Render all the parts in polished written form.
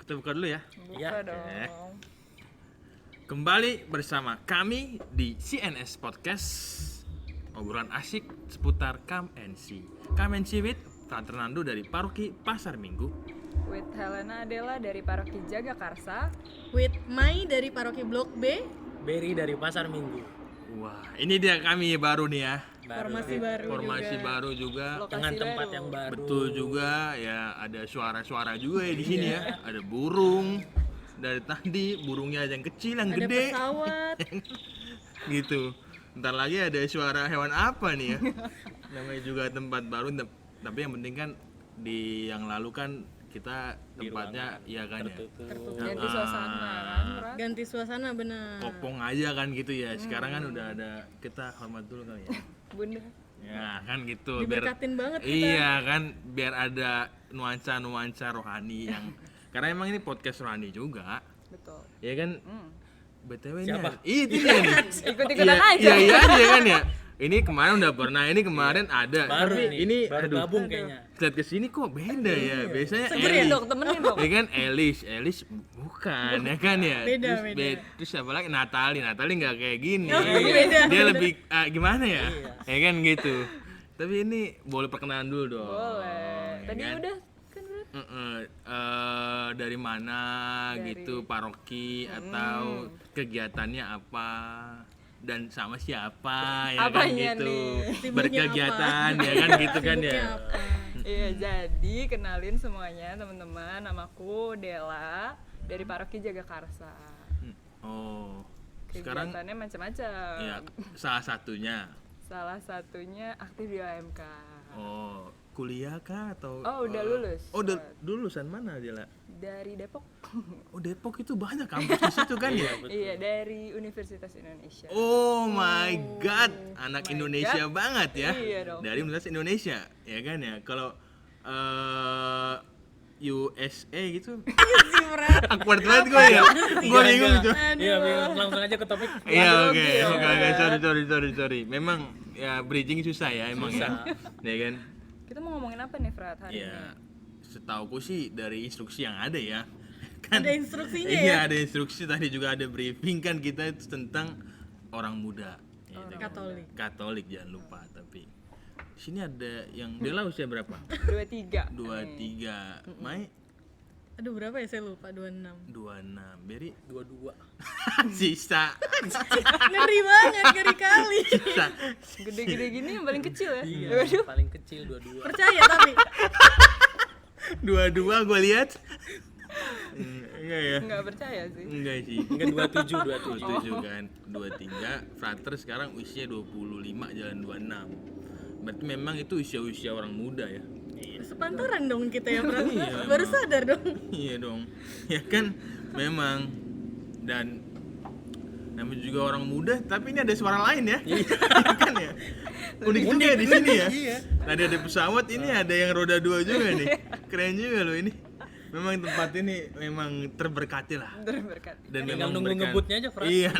Kita buka dulu ya. Buka dong. Kembali bersama kami di CNS Podcast. Obrolan asik seputar KMNC. KMNC with Fernando dari Paroki Pasar Minggu. With Helena Adela dari Paroki Jagakarsa. With Mai dari Paroki Blok B. Berry dari Pasar Minggu. Wah, ini dia kami baru nih ya. Formasi baru Formasi juga. baru juga. Lokasi Dengan tempat baru. yang baru. Betul juga ya, ada suara-suara juga ya di sini ya. Ada burung. Dari tadi burungnya ada yang kecil, yang Ada gede. pesawat. Gitu. Ntar lagi ada suara hewan apa nih ya. Namanya juga tempat baru, tapi yang penting kan di yang lalu kan kita tempatnya ya kan ya. Tertutup. Ganti suasana kan, Prat? Ganti suasana benar. Kopong aja kan gitu ya. Sekarang kan udah ada, kita hormat dulu kali ya. Bunda. Ya kan gitu. Diberkatin banget kita. Iya kan, biar ada nuansa rohani yang karena emang ini podcast rohani juga. Betul. Ya kan. BTW nya. Siapa? Itu dia nih. Ikut-ikutan aja. Iya aja kan ya. Ini kemarin udah pernah, ini kemarin ada. Baru tapi nih, ini baru aduh. gabung kayaknya. Lihat kesini kok beda ya. Biasanya Temenin Elis. dong, temenin dong. Ya kan Elis bukan ya kan ya. Beda, terus, beda. terus apa lagi Natali nggak kayak gini. Oh, beda. Dia lebih gimana ya? Ya kan gitu. Tapi ini boleh perkenalan dulu dong. Boleh. ya Tadi kan? udah kan Prat? Dari mana gitu paroki atau kegiatannya apa dan sama siapa ya kan Apanya gitu nih? Sibuknya berkegiatan ya kan gitu kan ya. Sibuknya apa? Iya, jadi kenalin semuanya teman-teman. Namaku Dela dari Paroki Jagakarsa. Oh sekarang Kegiatannya macam-macam. ya salah satunya Salah satunya aktif di AMK. oh kuliah kah atau Oh, udah lulus. oh udah lulusan mana dia lah? Dari Depok. Oh Depok itu banyak kampus di situ kan ya. Iya, dari Universitas Indonesia. Oh my god, anak my Indonesia God. banget ya. Iya dong. Dari Universitas Indonesia, ya kan ya. Kalau USA gitu, awkward banget gue ya. Gue bingung gitu. Iya, langsung aja ke topik. Iya Waduh, oke, oke. sorry. Memang ya bridging susah ya emang ya. Ya kan. Kita mau ngomongin apa nih, Frat, hari Ya, ini? setauku sih dari instruksi yang ada ya. Kan, Ada instruksinya iya, ya? ada instruksi tadi juga ada briefing kan kita itu tentang orang muda. Ya, Katolik. Katolik jangan lupa tapi sini ada yang Dela usia berapa? 23. 23. Mai Aduh, berapa ya, saya lupa. 26. 26. Beri 22. sisa. Ngeri banget, ngeri kali. Sisa. Gede-gede gini yang paling kecil ya. Iya, Waduh. paling kecil 22. Percaya tapi 22 gue lihat. Enggak ya. Nggak percaya sih. Enggak sih. Enggak 27. 27 kan. 23, Frater sekarang usia 25 jalan 26. Berarti memang itu usia-usia orang muda ya. sepantaran dong kita ya, Prat. Iya, Baru emang. sadar dong. Iya dong. Ya kan memang dan namanya juga orang muda tapi ini ada suara lain ya. Iya kan ya. Unik juga ya di sini ya. Iya. Tadi ada pesawat, ini ada yang roda 2 juga nih. Keren juga loh ini. Memang tempat ini memang terberkati lah. Berkat. Dan Tinggal memang nunggu memberikan- ngebutnya aja, Fran. Iya.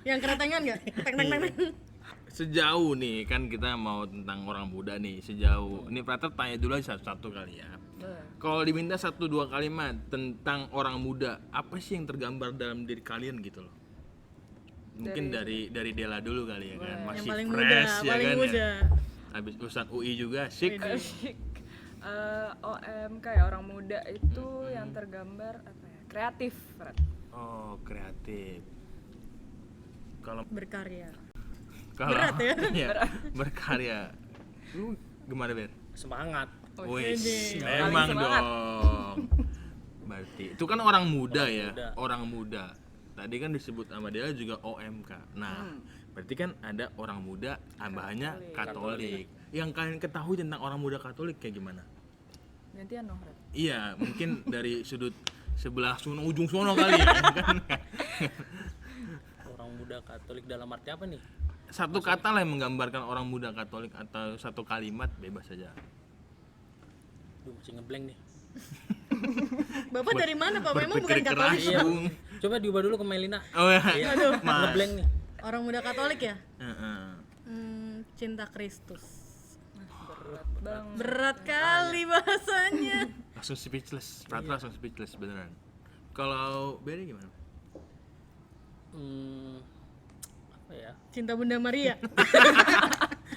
Yang keretengan enggak? Tek. Sejauh nih kan kita mau tentang orang muda nih. Sejauh ini Prater tanya dulu aja satu-satu kali ya. Kalau diminta 1-2 kalimat tentang orang muda, apa sih yang tergambar dalam diri kalian gitu loh? Mungkin dari Dela dulu kali ya kan. Masih Yang paling fresh muda, ya paling kan muda. ya. Habis lulusan UI juga, sik. Asyik. OMK ya, orang muda itu yang tergambar apa ya? Kreatif, Frat. Oh, kreatif. Kalau Berkarya. kalau Berat ya? Iya, berkarya. Lu gimana, Ben? Semangat. Wih, Wede. memang Paling semangat. dong. Berarti itu kan orang muda ya, muda. orang muda. Tadi kan disebut sama dia juga OMK. Nah, berarti kan ada orang muda tambahannya Katolik. Yang kalian ketahui tentang orang muda Katolik kayak gimana? Gantian dong, Frat. Iya, mungkin dari sudut sebelah ujung sono kali ya kan. Orang muda Katolik dalam arti apa nih? Satu kata lah yang menggambarkan orang muda Katolik atau satu kalimat bebas saja. Duh, masih ngeblank nih. Bapak dari mana, Pak? Memang bukan Berpikir keras, Katolik. Iya. Bung. Coba diubah dulu ke Melina. Oh ya. Iya. Mas. Ngeblank nih. Orang muda Katolik ya? Heeh. Cinta Kristus. Berat kali bahasanya. Langsung speechless, Prater langsung speechless beneran. Kalau Berry gimana? Apa ya? Cinta Bunda Maria.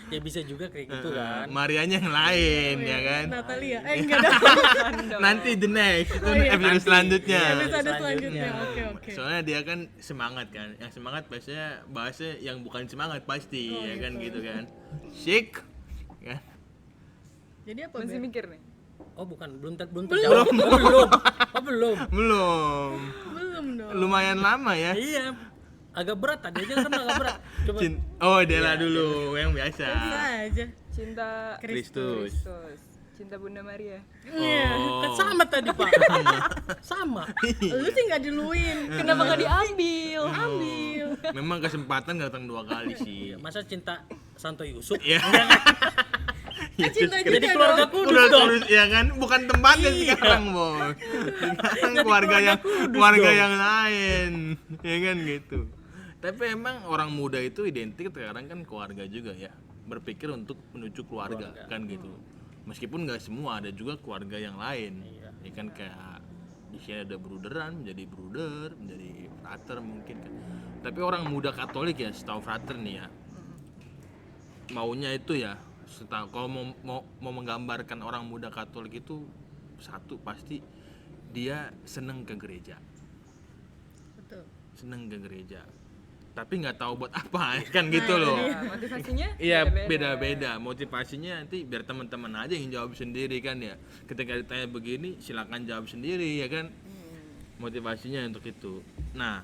Ya bisa juga kayak gitu kan. Marianya yang lain ya kan. Natalia. Enggak ada. Nanti the next itu iya. episode Nanti. selanjutnya. Episode selanjutnya. selanjutnya. Oke. Soalnya dia kan semangat kan. Yang semangat biasanya bahasnya yang bukan semangat pasti ya kan gitu kan. Syik kan. Jadi apa? Masih Ber? mikir nih. Oh bukan, belum terjawab. Belum. Oh belum. Belum. Belum dong. Lumayan lama ya. Iya. Agak berat tadi aja kan agak berat. Coba. Oh, Dela dulu yang biasa. Bisa aja. Cinta Kristus. Kristus. Cinta Bunda Maria. Iya. Kan sama tadi, Pak. Sama. Lu sih nggak duluin. Kenapa nggak diambil? Ambil. Memang kesempatan nggak datang 2 kali sih. Masa cinta Santo Yusuf? Ya. Cinta Jadi juga keluarga dong. kudus Udah dong. terus ya kan, bukan tempatnya sekarang, Bos. Sekarang keluarga yang lain. Ya kan gitu. Tapi emang orang muda itu identik sekarang kan keluarga juga ya. Berpikir untuk menuju keluarga. Kan gitu. Meskipun nggak semua, ada juga keluarga yang lain. Iya. Ya kan kayak di sini ada bruderan, menjadi bruder, menjadi frater mungkin kan. Tapi orang muda Katolik ya, setahu frater nih ya. Maunya itu ya, kalau mau menggambarkan orang muda Katolik itu satu pasti dia seneng ke gereja. Betul. Seneng ke gereja. Tapi nggak tahu buat apa kan gitu loh. Nah, motivasinya Iya beda-beda. beda-beda. Motivasinya nanti biar teman-teman aja yang jawab sendiri kan ya. Ketika ditanya begini silakan jawab sendiri ya kan. Motivasinya untuk itu. Nah,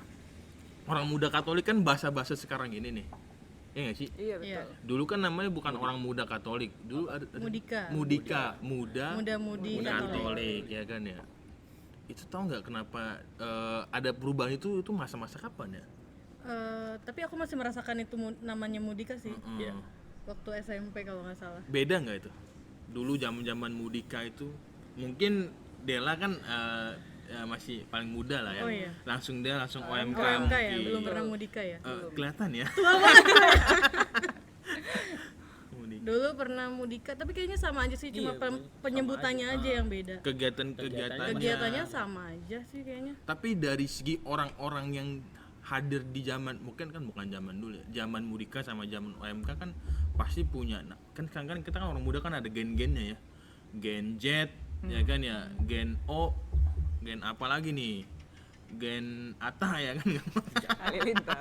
orang muda Katolik kan bahasa-bahasa sekarang ini nih. Ya nggak sih? Iya Iya. betul. Dulu kan namanya bukan orang muda Katolik. Dulu ada Mudika. muda Muda-mudi Katolik ya kan ya. Itu tahu nggak kenapa ada perubahan itu masa-masa kapan ya? Tapi aku masih merasakan itu namanya Mudika sih. Iya. Waktu SMP kalau nggak salah. Beda nggak itu? Dulu zaman Mudika itu mungkin Dela kan masih paling muda lah ya. Oh, iya. Langsung OMK OMK ya, mungkin. belum pernah Mudika ya. Kelihatan ya. Mudika. Dulu pernah Mudika, tapi kayaknya sama aja sih, cuma Iya, penyebutannya aja yang beda. Kegiatan-kegiatannya. Kegiatannya sama aja sih kayaknya. Tapi dari segi orang-orang yang hadir di zaman mungkin kan bukan zaman dulu ya. Zaman Mudika sama zaman OMK kan pasti punya. Nah, kan sekarang kan kita kan orang muda kan ada gen-gennya ya. Gen Z ya kan ya, Gen O, gen apa lagi nih? Gen Ata ya kan.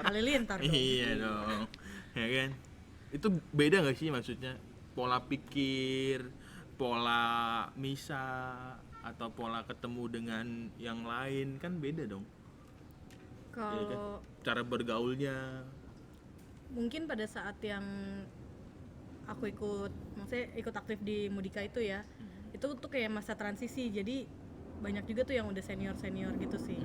Halilintar dong. Iya dong. Ya kan? Itu beda nggak sih maksudnya? Pola pikir, pola misa atau pola ketemu dengan yang lain kan beda dong. Iya kan? Kalau Cara bergaulnya. mungkin pada saat yang aku maksudnya ikut aktif di Mudika itu ya, itu tuh kayak masa transisi, jadi banyak juga tuh yang udah senior gitu sih.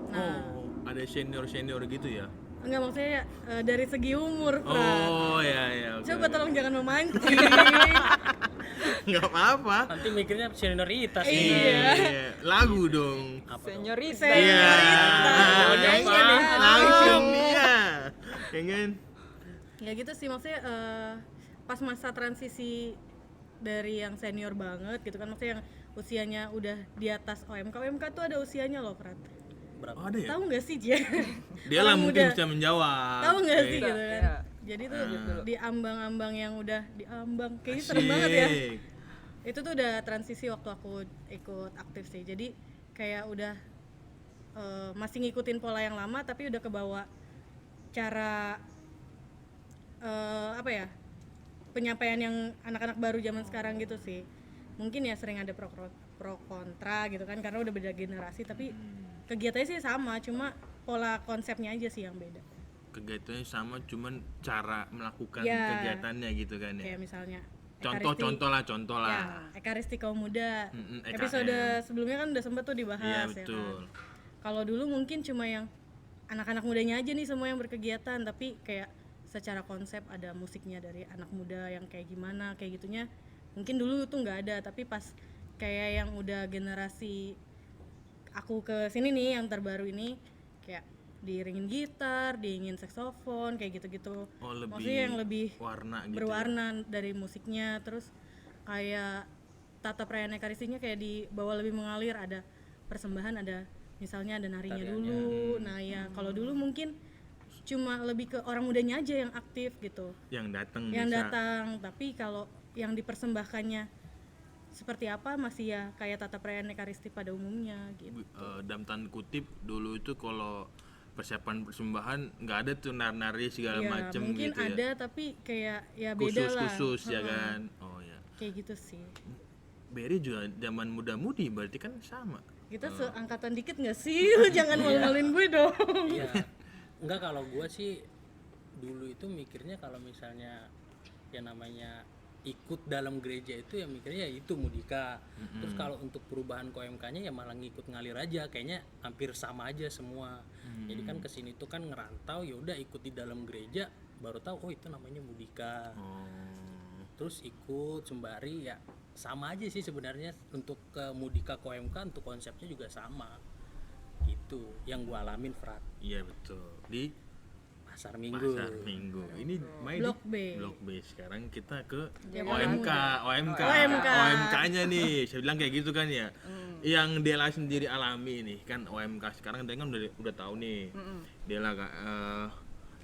Nah, Ada senior gitu ya? enggak maksudnya dari segi umur, Fra. Oh ya. Coba tolong jangan memancing. Nggak apa-apa. Nanti mikirnya senioritas. Iya. Lagu dong. Apa dong? Senyorita. Iya. Kayaknya nih. Langsung dia. Ya kan? Ya gitu sih, maksudnya pas masa transisi dari yang senior banget gitu kan, maksudnya yang usianya udah di atas OMK tuh ada usianya loh, Prat. Berapa? Ada ya? Tahu nggak sih dia? Dia lah mungkin bisa menjawab. Tahu nggak sih Kayak- gitu kan? Iya. Jadi tuh di ambang-ambang yang udah diambang, kayaknya serem banget ya. Asyik. Itu tuh udah transisi waktu aku ikut aktif sih. Jadi kayak udah masih ngikutin pola yang lama tapi udah kebawa cara apa ya? Penyampaian yang anak-anak baru zaman sekarang gitu sih. Mungkin ya sering ada pro kontra gitu kan karena udah beda generasi, tapi kegiatannya sih sama, cuma pola konsepnya aja sih yang beda. Kegiatannya sama, cuman cara melakukan Ya. kegiatannya gitu kan ya. Kayak misalnya Contoh lah. ya, Ekaristi Kaum Muda. EKM. Episode sebelumnya kan udah sempet tuh dibahas Iya ya betul. kan. Kalau dulu mungkin cuma yang anak-anak mudanya aja nih semua yang berkegiatan, tapi kayak secara konsep ada musiknya dari anak muda yang kayak gimana, kayak gitunya. Mungkin dulu tuh nggak ada, tapi pas kayak yang udah generasi aku ke sini nih yang terbaru ini, kayak diiringin gitar, diiringin saksofon kayak gitu-gitu. Oh, lebih Maksudnya yang lebih warna gitu. berwarna dari musiknya, terus kayak tata perayaan ekaristinya kayak dibawa lebih mengalir, ada persembahan, ada misalnya ada narinya dulu. Nah ya kalau dulu mungkin cuma lebih ke orang mudanya aja yang aktif gitu, Yang datang yang bisa. datang. Tapi kalau yang dipersembahkannya seperti apa masih ya kayak tata perayaan ekaristi pada umumnya gitu. Dalam tanda kutip dulu itu kalau persiapan persembahan nggak ada tuh nari-nari segala Ya macem mungkin gitu ya. ada tapi kayak ya beda lah. Khusus ya kan. Oh ya. Kayak gitu sih. Berry juga zaman muda-mudi berarti kan sama. Kita seangkatan dikit nggak sih? Lu jangan malu-maluin gue dong. Iya. Enggak, kalau gua sih dulu itu mikirnya kalau misalnya yang namanya ikut dalam gereja itu ya mikirnya ya itu mudika. Terus kalau untuk perubahan KOMK-nya ya malah ngikut ngalir aja, kayaknya hampir sama aja semua. Jadi kan kesini tuh kan ngerantau, ya udah ikut di dalam gereja baru tahu oh itu namanya mudika. Terus ikut sembari ya sama aja sih sebenarnya, untuk ke mudika KOMK untuk konsepnya juga sama. Itu yang gua alamin, Frat. Iya betul. Di Pasar Minggu. Pasar Minggu. Ini main Blok di B. Blok B. Sekarang kita ke Jaga OMK, OMK. OMK-nya nih. Saya bilang kayak gitu kan ya. Yang Dela sendiri alami nih kan OMK sekarang dia kan udah tahu nih. Dela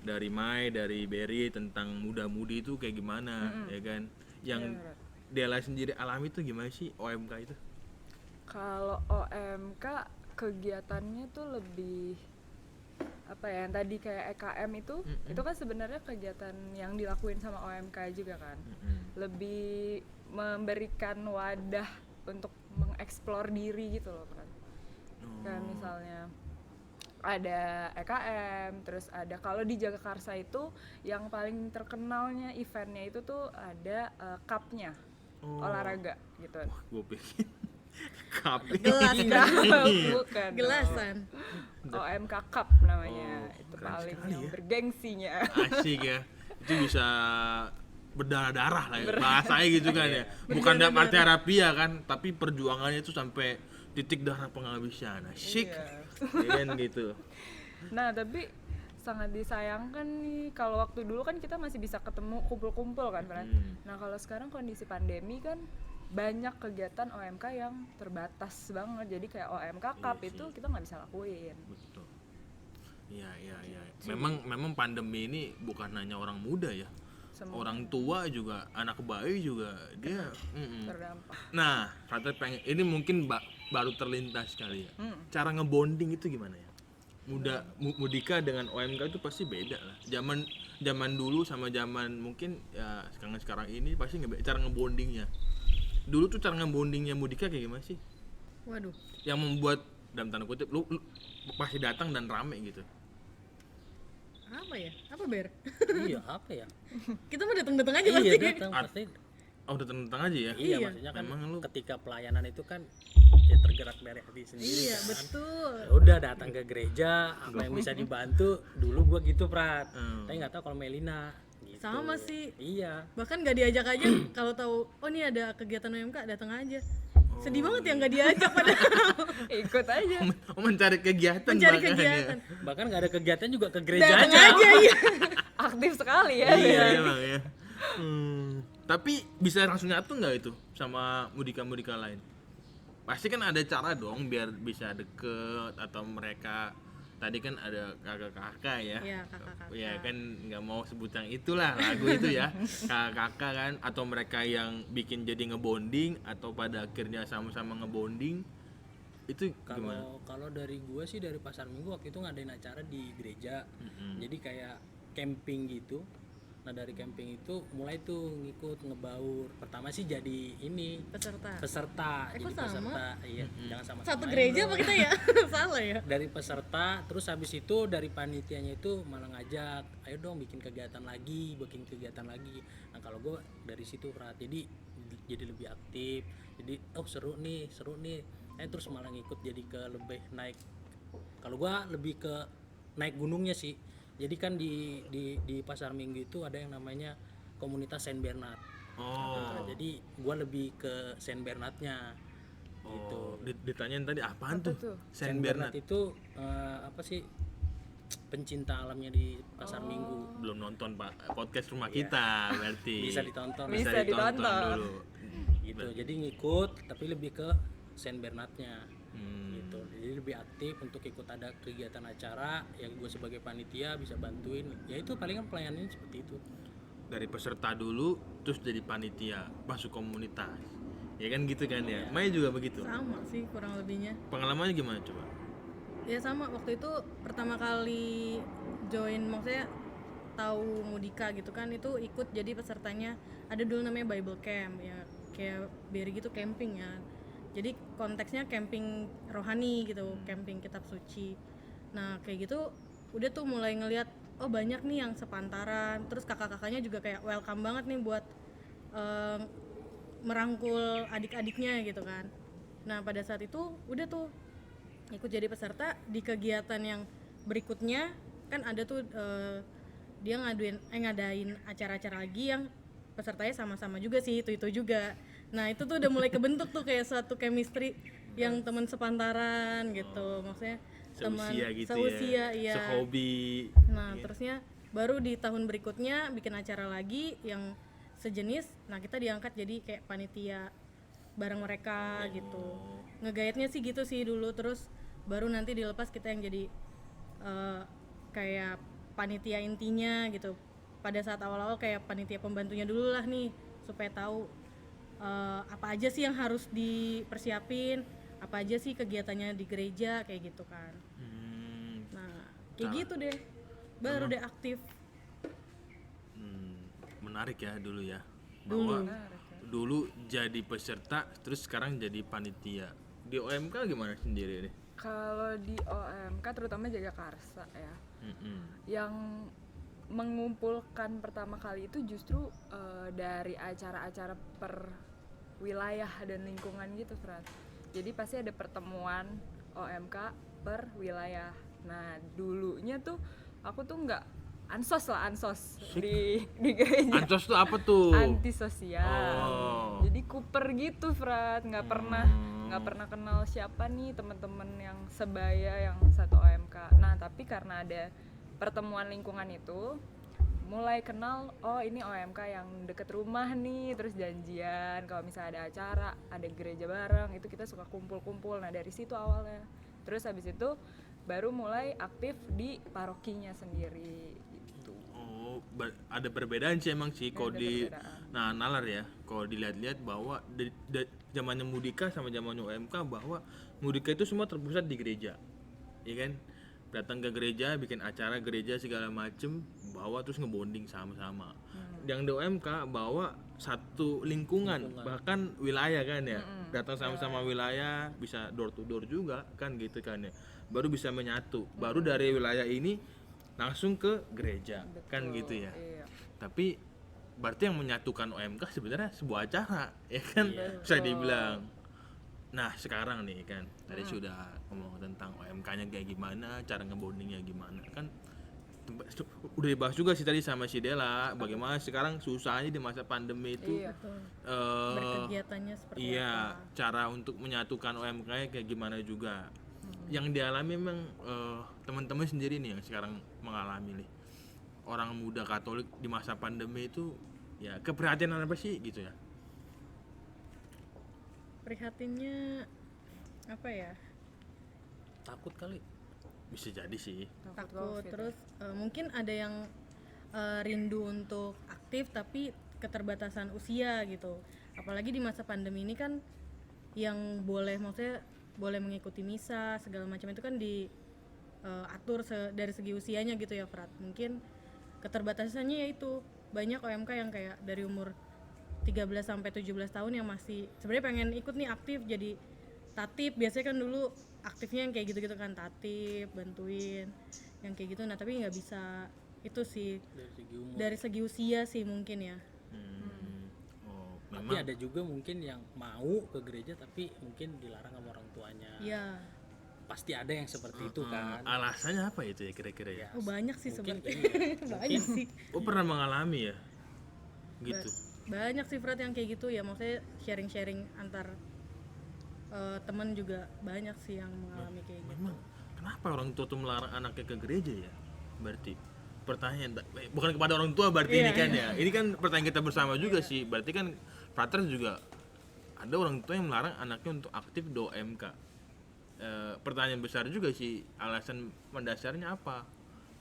dari Mai, dari Berry tentang muda-mudi itu kayak gimana ya kan. Yang Dela sendiri alami itu gimana sih OMK itu? Kalau OMK kegiatannya tuh lebih apa ya, yang tadi kayak EKM itu kan sebenarnya kegiatan yang dilakuin sama OMK juga kan. Lebih memberikan wadah untuk mengeksplor diri gitu loh kan. Kayak misalnya ada EKM, terus ada kalau di Jagakarsa itu yang paling terkenalnya eventnya itu tuh ada cup-nya olahraga gitu. Wah, gue pikir cup. Gelas kan? Bukan. Gelasan. OMK Cup namanya. Itu keren paling sekali yang ya. bergengsinya. Asik ya. Itu bisa berdarah-darah lah ya. Bahasanya gitu kan ya. Bukan dalam arti harafiah kan, tapi perjuangannya itu sampai titik darah penghabisan. Asik. Iya. Kan gitu. Nah, tapi sangat disayangkan nih kalau waktu dulu kan kita masih bisa ketemu kumpul-kumpul kan, Fran. Nah, kalau sekarang kondisi pandemi kan banyak kegiatan OMK yang terbatas banget. Jadi kayak OMK Cup itu kita nggak bisa lakuin. Betul. Iya. Memang pandemi ini bukan hanya orang muda ya. Semua Orang tua juga, anak bayi juga dia terdampak. Nah, Frater pengen ini mungkin baru terlintas kali ya. Cara ngebonding itu gimana ya? Mudika dengan OMK itu pasti beda lah. Zaman dulu sama zaman mungkin ya sekarang ini pasti cara ngebondingnya. Dulu tuh cara ngebondingnya Mudika kayak gimana sih? Waduh. Yang membuat dalam tanda kutip lu pasti datang dan rame gitu. Apa ya? Apa Ber? Iya, apa ya? Kita mah datang-datang aja Iya, pasti. datang pasti. Oh, udah tentang aja ya. Iya, Iya. maksudnya kan Emang lu- ketika pelayanan itu kan ya tergerak dari hati sendiri. Iya, kan. betul. Ya udah datang ke gereja, apa yang bisa dibantu. Dulu gua gitu, Prat. Tapi nggak tahu kalau Melina gitu. Sama sih. Iya. Bahkan nggak diajak aja kalau tahu oh nih ada kegiatan OMK datang aja. Sedih banget ya nggak diajak padahal. Ikut aja. Mencari kegiatan Mencari bahkan kegiatan. Bahkan nggak ada kegiatan juga ke Datang gerejanya. aja iya. Aktif sekali ya. Iya emang ya. Tapi bisa langsung nyatu nggak itu sama mudika-mudika lain? Pasti kan ada cara dong biar bisa deket atau mereka tadi kan ada kakak-kakak ya. Iya, kakak-kakak. Ya kan nggak mau sebut yang itulah lagu itu ya. Kakak-kakak kan atau mereka yang bikin jadi ngebonding atau pada akhirnya sama-sama ngebonding itu gimana? Kalau dari gua sih dari Pasar Minggu waktu itu ngadain acara di gereja. Jadi kayak camping gitu. Nah dari camping itu mulai tuh ngikut ngebaur. Pertama sih jadi ini Peserta. peserta. kok Jadi sama? peserta. Iya, jangan sama. Satu gereja apa kita ya? Salah ya. Dari peserta, terus habis itu dari panitianya itu malah ngajak, ayo dong bikin kegiatan lagi. Nah kalau gue dari situ Rat, jadi lebih aktif, jadi oh seru nih, terus malah ngikut jadi ke lebih naik. Kalau gue lebih ke naik gunungnya sih. Jadi kan di Pasar Minggu itu ada yang namanya komunitas Saint Bernard. Nah, jadi gue lebih ke Saint Bernardnya. Gitu. Ditanyain tadi apaan Apa tuh? tuh? Saint Bernard. itu apa sih? pencinta alamnya di pasar Minggu. Belum nonton Pak podcast rumah kita berarti. Bisa ditonton. Bisa ditonton. dulu. Gitu. Jadi ngikut tapi lebih ke Saint Bernardnya. Gitu. Jadi lebih aktif untuk ikut ada kegiatan acara yang gue sebagai panitia bisa bantuin. Ya itu palingan pelayanannya seperti itu. Dari peserta dulu terus jadi panitia, masuk komunitas. Ya kan gitu kan ya. Maya juga begitu. Sama sih kurang lebihnya. Pengalamannya gimana coba? Ya sama, waktu itu pertama kali join, maksudnya tahu Mudika gitu kan, itu ikut jadi pesertanya. Ada dulu namanya Bible Camp ya, kayak Berry gitu, camping ya. Jadi konteksnya camping rohani gitu, camping kitab suci. Nah kayak gitu udah tuh mulai ngelihat, oh banyak nih yang sepantaran. Terus kakak-kakaknya juga kayak welcome banget nih buat merangkul adik-adiknya gitu kan. Nah pada saat itu udah tuh ikut jadi peserta di kegiatan yang berikutnya. Kan ada tuh dia ngadain acara-acara lagi yang pesertanya sama-sama juga sih, itu juga. Nah itu tuh udah mulai kebentuk tuh kayak suatu chemistry yang teman sepantaran gitu, maksudnya teman Seusia gitu seusia, ya. iya. Sehobi. Nah terusnya baru di tahun berikutnya bikin acara lagi yang sejenis. Nah kita diangkat jadi kayak panitia bareng mereka gitu. Ngegaetnya sih gitu sih dulu, terus baru nanti dilepas kita yang jadi kayak panitia intinya gitu. Pada saat awal-awal kayak panitia pembantunya dulu lah nih, supaya tahu apa aja sih yang harus dipersiapin, apa aja sih kegiatannya di gereja kayak gitu kan. Nah kayak gitu deh, baru deh aktif. Menarik ya dulu ya. Bahwa dulu jadi peserta terus sekarang jadi panitia. Di OMK gimana sendiri nih? Kalau di OMK terutama jaga karsa ya, yang mengumpulkan pertama kali itu justru dari acara-acara per wilayah dan lingkungan gitu, Fran. Jadi pasti ada pertemuan OMK per wilayah. Nah dulunya tuh aku tuh nggak ansos di gereja. Ansos tuh apa tuh? Antisosial. Oh. Jadi kuper gitu, Frat. Nggak pernah kenal siapa nih teman-teman yang sebaya yang satu OMK. Nah tapi karena ada pertemuan lingkungan itu, mulai kenal, oh ini OMK yang deket rumah nih, terus janjian kalau misalnya ada acara, ada gereja bareng, itu kita suka kumpul-kumpul. Nah dari situ awalnya. Terus habis itu baru mulai aktif di parokinya sendiri gitu. Oh, ada perbedaan sih emang sih kalau di nalar ya. Kalau dilihat-lihat bahwa zamannya Mudika sama zamannya OMK, bahwa Mudika itu semua terpusat di gereja. Iya kan? Datang ke gereja, bikin acara gereja segala macem, bawa terus ngebonding sama-sama. Yang di OMK bawa satu lingkungan, bahkan wilayah kan ya. Datang sama-sama wilayah, bisa door to door juga kan gitu kan ya. Baru bisa menyatu. Baru dari wilayah ini langsung ke gereja. Betul, Kan gitu ya. Iya. Tapi berarti yang menyatukan OMK sebenarnya sebuah acara, ya kan? Bisa dibilang. Nah sekarang nih kan, tadi sudah ngomong tentang OMK-nya kayak gimana, cara ngebondingnya gimana, kan udah dibahas juga sih tadi sama si Dela, bagaimana sekarang susahnya di masa pandemi itu. Iya. Berkegiatannya seperti Iya, apa. cara untuk menyatukan OMK-nya kayak gimana juga. Yang dialami memang teman-teman sendiri nih yang sekarang mengalami nih. Orang muda Katolik di masa pandemi itu ya keprihatinan apa sih gitu ya? Prihatinnya apa ya? Takut kali. Bisa jadi sih. Takut. COVID, Terus mungkin ada yang rindu untuk aktif tapi keterbatasan usia gitu. Apalagi di masa pandemi ini kan yang boleh, maksudnya boleh mengikuti misa segala macam itu kan diatur dari segi usianya gitu ya, Frat. Mungkin keterbatasannya yaitu banyak OMK yang kayak dari umur 13 sampai 17 tahun yang masih sebenarnya pengen ikut nih aktif jadi tatip. Biasanya kan dulu aktifnya yang kayak gitu-gitu kan, tatip, bantuin yang kayak gitu. Nah tapi nggak bisa, itu sih Dari segi umur. dari segi usia sih mungkin ya. Oh, Tapi memang ada juga mungkin yang mau ke gereja tapi mungkin dilarang sama orang tuanya. Iya. Pasti ada yang seperti itu kan. alasannya apa itu ya kira-kira ya? Oh banyak sih Mungkin sebenarnya. kayaknya Banyak sih. Oh pernah mengalami ya? Gitu. Banyak sih Frat yang kayak gitu ya, maksudnya sharing-sharing antar teman juga banyak sih yang mengalami kayak gitu. Memang kenapa orang tua tuh melarang anaknya ke gereja ya? Berarti pertanyaan bukan kepada orang tua berarti ini kan ya. Ini kan pertanyaan kita bersama juga sih. Berarti kan frater juga ada orang tua yang melarang anaknya untuk aktif di OMK. Pertanyaan besar juga sih, alasan mendasarnya apa?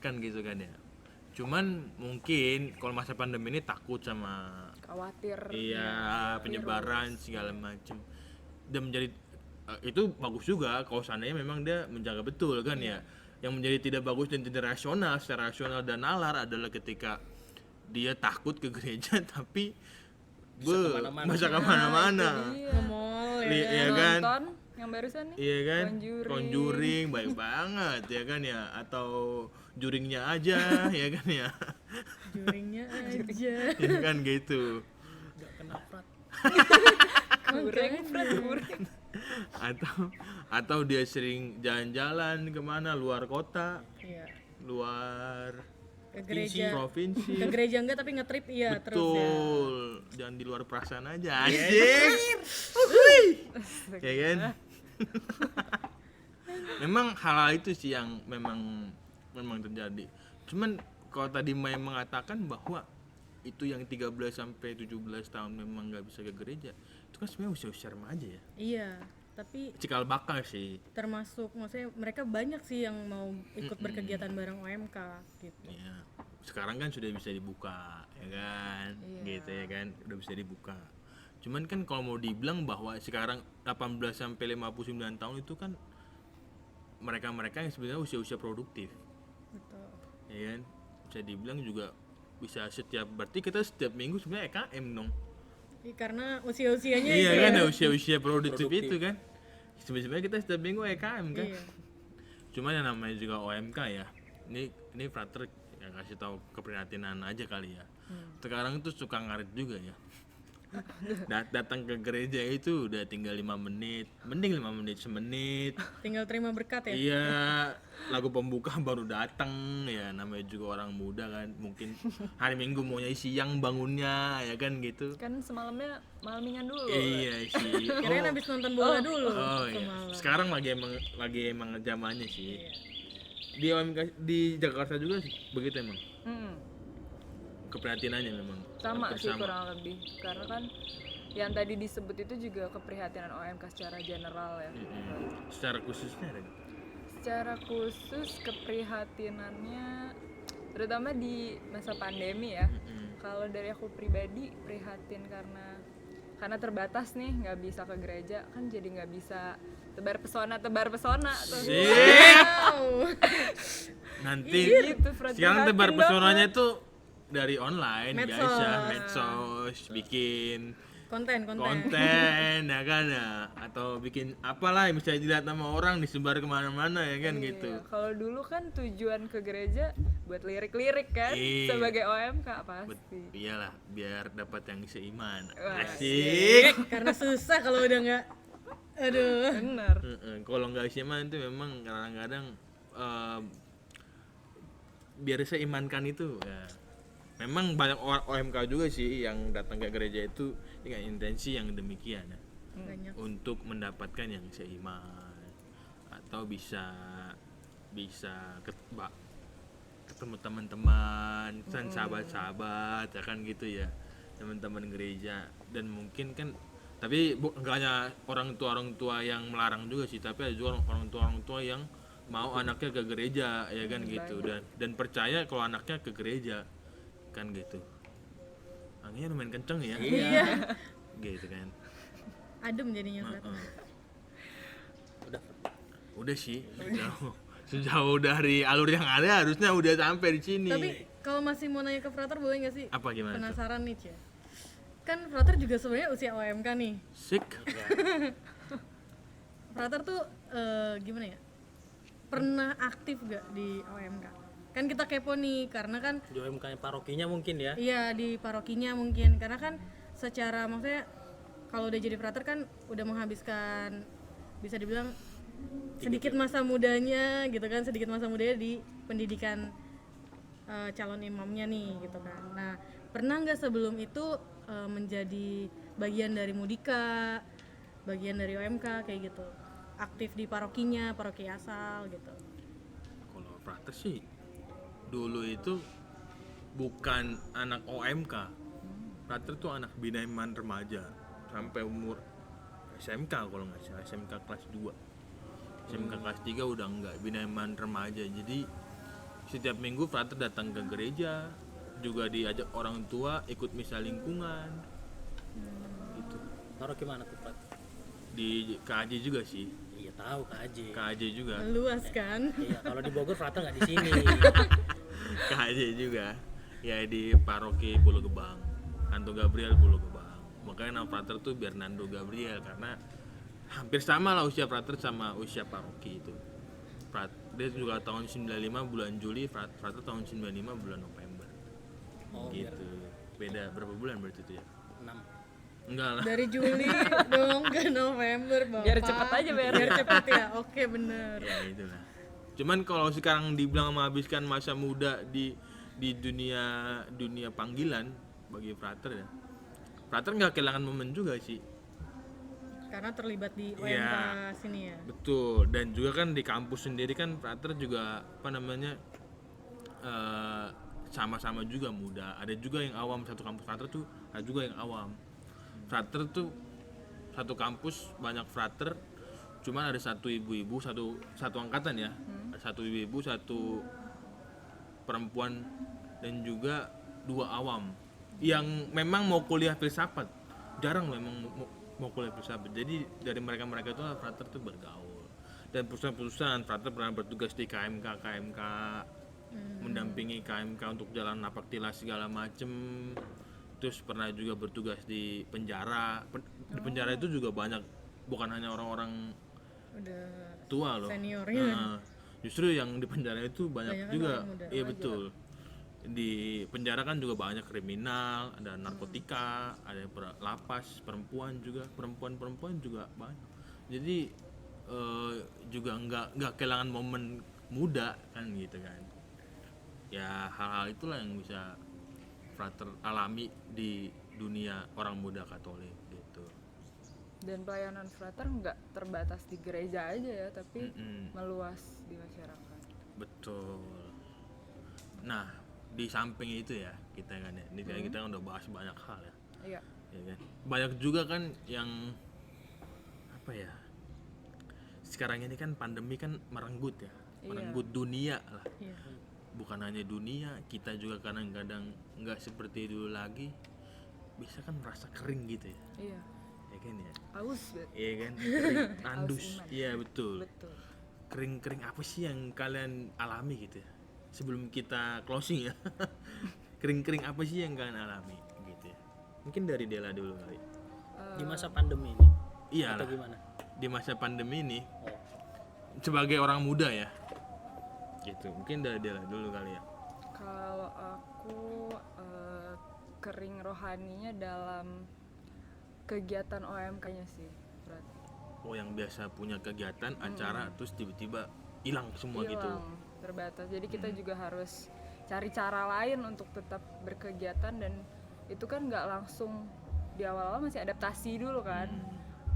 Kan gitu kan ya. Cuman mungkin kalau masa pandemi ini takut sama Khawatir. penyebaran segala macam. Dan menjadi itu bagus juga kalau seandainya memang dia menjaga betul kan ya. Yang menjadi tidak bagus dan tidak rasional secara rasional dan nalar adalah ketika dia takut ke gereja tapi bisa kemana-mana. Nge-mall ya. Iya kan? Nonton yang barusan nih. Iya kan? Conjuring. Conjuring baik banget ya kan ya, atau juringnya aja ya kan ya. Juringnya aja. Ya kan gitu. Nggak kena prat. Goreng, goreng. Atau dia sering jalan-jalan kemana luar kota, Iya. luar Ke gereja. provinsi. Ke gereja enggak tapi nge-trip iya terus ya. Betul, jangan di luar perasaan aja, asik. Wuih. Ya kan? Memang hal itu sih yang memang terjadi. Cuman kalau tadi Mai mengatakan bahwa itu yang 13 sampai 17 tahun memang nggak bisa ke gereja, itu kan sebenarnya usia-usia remaja ya. Iya, tapi Cikal bakal sih. termasuk maksudnya mereka banyak sih yang mau ikut berkegiatan bareng OMK gitu. Ya, sekarang kan sudah bisa dibuka, ya kan? Gitu ya kan, udah bisa dibuka. Cuman kan kalau mau dibilang bahwa sekarang 18 sampai 59 tahun itu kan mereka-mereka yang sebenarnya usia-usia produktif, Betul. ya kan? Bisa dibilang juga bisa berarti kita setiap minggu sebenarnya EKM dong. Iya, karena usia-usianya Iya itu kan, ya. usia-usia produktif itu kan. Sebenarnya kita setiap minggu EKM kan. Iya. Cuman yang namanya juga OMK ya. Ini frater yang kasih tahu keprihatinan aja kali ya. Sekarang tuh suka ngarit juga ya. Datang ke gereja itu udah tinggal 5 menit, mending 5 menit semenit. Tinggal terima berkat ya. Iya, lagu pembuka baru datang ya, namanya juga orang muda kan. Mungkin hari Minggu maunya siang bangunnya ya kan gitu. Kan semalamnya malamingan dulu. Iya sih. Kirain habis nonton bola dulu. Oh iya. semalam. Sekarang lagi emang zamannya sih. Di OMK di Jakarta juga sih begitu emang. Keprihatinannya memang. Sama hampir sih kurang lebih. Karena kan yang tadi disebut itu juga keprihatinan OMK secara general ya. Secara khususnya ada nggak? Secara khusus keprihatinannya terutama di masa pandemi ya. Kalau dari aku pribadi prihatin karena terbatas nih, nggak bisa ke gereja, kan jadi nggak bisa tebar pesona tuh. Nanti Gitu, Fred. sekarang tebar Prihatin pesonanya tuh dari online Medsos. guys ya, medsos, bikin Konten. konten ya kan ya, atau bikin apalah yang bisa dilihat sama orang disebar kemana-mana ya kan gitu. Iya, kalau dulu kan tujuan ke gereja buat lirik-lirik kan, Iya. sebagai OMK pasti. Iyalah, biar dapat yang seiman. Wah, Asik. Karena susah kalau udah nggak. Aduh. Bener. Kalau nggak seiman itu memang kadang-kadang biar seimankan itu ya. Memang banyak OMK juga sih yang datang ke gereja itu dengan intensi yang demikian ya. Banyak. Untuk mendapatkan yang seiman atau bisa ketemu teman-teman dan sahabat-sahabat ya kan gitu ya, teman-teman gereja. Dan mungkin kan tapi nggak hanya orang tua yang melarang juga sih, tapi ada juga orang tua yang mau anaknya ke gereja ya kan gitu, dan percaya kalau anaknya ke gereja kan gitu. Anginnya lumayan kenceng ya. Iya. Gitu kan. Adem jadinya Fred. Udah sih, sejauh dari alur yang ada harusnya udah sampai di sini. Tapi kalau masih mau nanya ke Frater boleh nggak sih? Apa gimana tuh? Penasaran nih Cia. Kan Frater juga sebenarnya usia OMK nih. Sik. Frater tuh gimana ya? Pernah aktif gak di OMK? Kan kita kepo nih karena kan Di OMK parokinya mungkin ya. iya di parokinya mungkin, karena kan secara maksudnya kalau udah jadi frater kan udah menghabiskan bisa dibilang sedikit masa mudanya gitu kan, sedikit masa mudanya di pendidikan calon imamnya nih gitu kan. Nah pernah nggak sebelum itu menjadi bagian dari Mudika, bagian dari OMK kayak gitu, aktif di parokinya, paroki asal gitu? Frater sih dulu itu bukan anak OMK. Frater tuh anak binaan remaja sampai umur SMK kalau nggak salah, SMK kelas 2. SMK kelas 3 udah enggak, binaan remaja. Jadi setiap minggu Frater datang ke gereja, juga diajak orang tua ikut misa lingkungan. Gitu. Taruh gimana tuh Prat? Di KAJ juga sih. Iya tahu KJ. KAJ juga. Luas kan. Iya, kalau di Bogor Frater nggak di sini. KAJ juga. Ya di paroki Pulau Gebang. Santo Gabriel Pulau Gebang. Makanya nama Frater tuh Bernardo Gabriel karena hampir sama lah usia Frater sama usia paroki itu. Dia juga tahun 95 bulan Juli, Frater tahun 95 bulan November. Oh, Gitu. Beda berapa bulan berarti itu ya? 6. Enggak lah. Dari Juli dong ke November, Bapak. Biar cepet aja bayar. Biar cepet ya. Oke, bener. Ya itulah. Cuman kalau sekarang dibilang menghabiskan masa muda di dunia panggilan bagi Frater ya. Frater nggak kehilangan momen juga sih. Karena terlibat di OMK Iya. sini ya. Betul, dan juga kan di kampus sendiri kan Frater juga sama-sama juga muda. Ada juga yang awam, satu kampus Frater tuh ada juga yang awam. Frater tuh satu kampus banyak Frater, cuman ada satu ibu-ibu, satu angkatan ya. Ada satu ibu-ibu, satu perempuan dan juga 2 awam yang memang mau kuliah filsafat. Jarang memang mau kuliah filsafat. Jadi dari mereka itu Frater tuh bergaul. Dan perusahaan-perusahaan Frater pernah bertugas di KMK, mendampingi KMK untuk jalan napak-tilas segala macem. Terus pernah juga bertugas di penjara. Di penjara itu juga banyak, bukan hanya orang-orang Udah tua loh. seniornya. Nah, justru yang di penjara itu banyak Banyakan juga. orang muda. Iya betul. Di penjara kan juga banyak kriminal, ada narkotika, ada lapas, perempuan juga banyak. Jadi juga nggak kehilangan momen muda kan gitu kan. Ya hal-hal itulah yang bisa Frater alami di dunia orang muda Katolik gitu. Dan pelayanan Frater nggak terbatas di gereja aja ya, tapi meluas di masyarakat. Betul. Nah, di samping itu ya kita kan ya, ini kayak kita kan udah bahas banyak hal ya. Iya. Ya kan? Banyak juga kan yang apa ya? Sekarang ini kan pandemi kan merenggut ya. Merenggut dunia lah. Iya. Bukan hanya dunia, kita juga kadang-kadang nggak seperti dulu lagi. Bisa kan merasa kering gitu ya. Iya. Ya kan ya. Aus bet. Iya kan? Kering, nandus. iman. Iya betul. Betul. Kering-kering apa sih yang kalian alami gitu ya? Sebelum kita closing ya. Kering-kering apa sih yang kalian alami gitu ya? Mungkin dari Dela dulu kali. Di masa pandemi ini. Iya Atau lah. gimana? Di masa pandemi ini Oh. sebagai orang muda ya. Gitu. Mungkin dari Dela dulu kali ya. Kalau aku kering rohaninya dalam kegiatan OMK-nya sih berarti. Oh yang biasa punya kegiatan acara terus tiba-tiba hilang semua gitu. Hilang, terbatas. Jadi kita juga harus cari cara lain untuk tetap berkegiatan, dan itu kan nggak langsung, di awal-awal masih adaptasi dulu kan.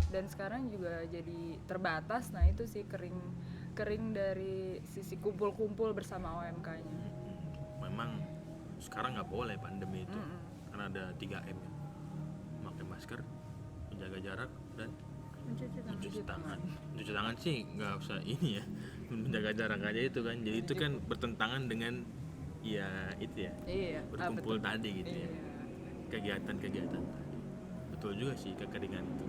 Dan sekarang juga jadi terbatas. Nah itu sih kering dari sisi kumpul-kumpul bersama OMK-nya. Memang sekarang nggak boleh pandemi itu karena ada 3M ya. Pakai masker, menjaga jarak, dan mencuci tangan. Mencuci tangan sih nggak usah ini ya, menjaga jarak aja itu kan. Jadi itu kan bertentangan dengan ya itu ya, Iya, berkumpul betul. tadi gitu ya, Iya. kegiatan-kegiatan tadi. Betul juga sih kekeringan itu.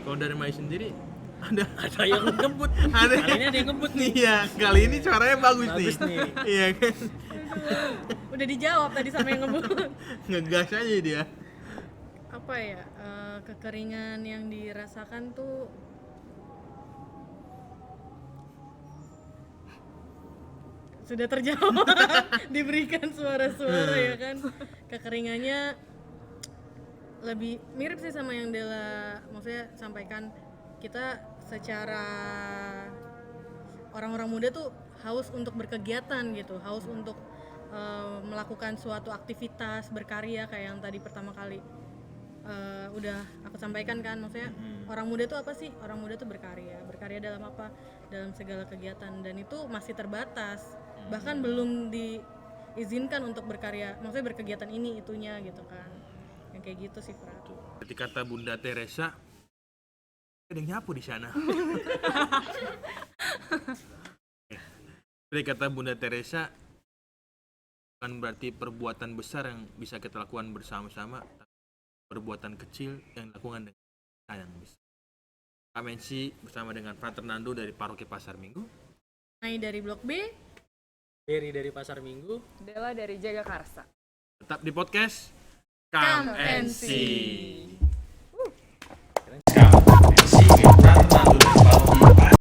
Kalau dari Mai sendiri ada Yang ngebut. ada Kali ini ada yang ngebut nih. Iya, kali ini suaranya bagus, Bagus nih. Iya kan, Udah dijawab tadi sama yang ngebut. ngegas aja dia. Apa ya, kekeringan yang dirasakan tuh sudah terjawab. Diberikan suara-suara ya kan. Kekeringannya lebih mirip sih sama yang Dela maksudnya sampaikan. Kita secara orang-orang muda tuh haus untuk berkegiatan gitu, haus untuk melakukan suatu aktivitas berkarya kayak yang tadi pertama kali udah aku sampaikan kan. Maksudnya orang muda tuh apa sih? Orang muda tuh berkarya dalam apa? Dalam segala kegiatan, dan itu masih terbatas. bahkan belum diizinkan untuk berkarya, maksudnya berkegiatan ini itunya gitu kan, yang kayak gitu sih Fra. Berarti kata Bunda Teresa, ada yang nyapu di sana. Berarti kata Bunda Teresa, bukan berarti perbuatan besar yang bisa kita lakukan bersama-sama, tapi perbuatan kecil yang dilakukan dengan sayang besar. Kamensi bersama dengan Frater Nando dari Paroki Pasar Minggu. Nai dari Blok B. Berry dari Pasar Minggu. Dela dari Jagakarsa. Tetap di podcast Come Come and and See.